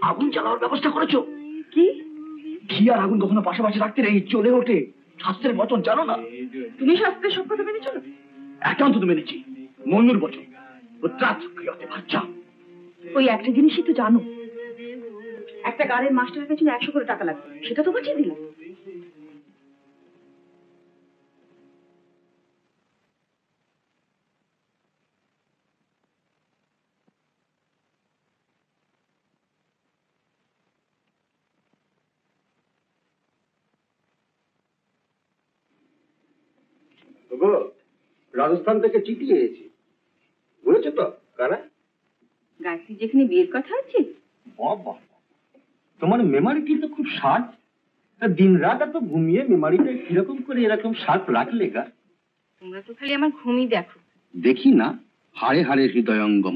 আগুন জ্বালানোর ব্যবস্থা করেছো। কি? ঘি আর আগুন কখনো পাশাপাশি রাখতে নেই, চলে ওঠে। শাস্ত্রের বচন জানো না? তুমি শাস্ত্রের সব কথা মেনে চলো? একান্ত তো মেনেছি, মনুর বচন। বাচ্চা ওই একটা জিনিসই তো জানো, একটা গাড়ির মাস্টারের পেছনে 100 করে টাকা লাগবে, সেটা তো বাঁচিয়ে দিলাম। রাজস্থান থেকে চিঠি এসেছি, বুঝেছো তো কারা? গায়ত্রী যেখানে বিয়ের কথা আছে। বাবা, তোমার মেমারিটি তো খুব শার্প। দিন রাত এত ঘুমিয়ে মেমারিটা কিরকম করে এরকম শার্প রাখলে গা? তোমরা তো খালি আমার ঘুমই দেখো। দেখি না, হাড়ে হাড়ে হৃদয়ঙ্গম।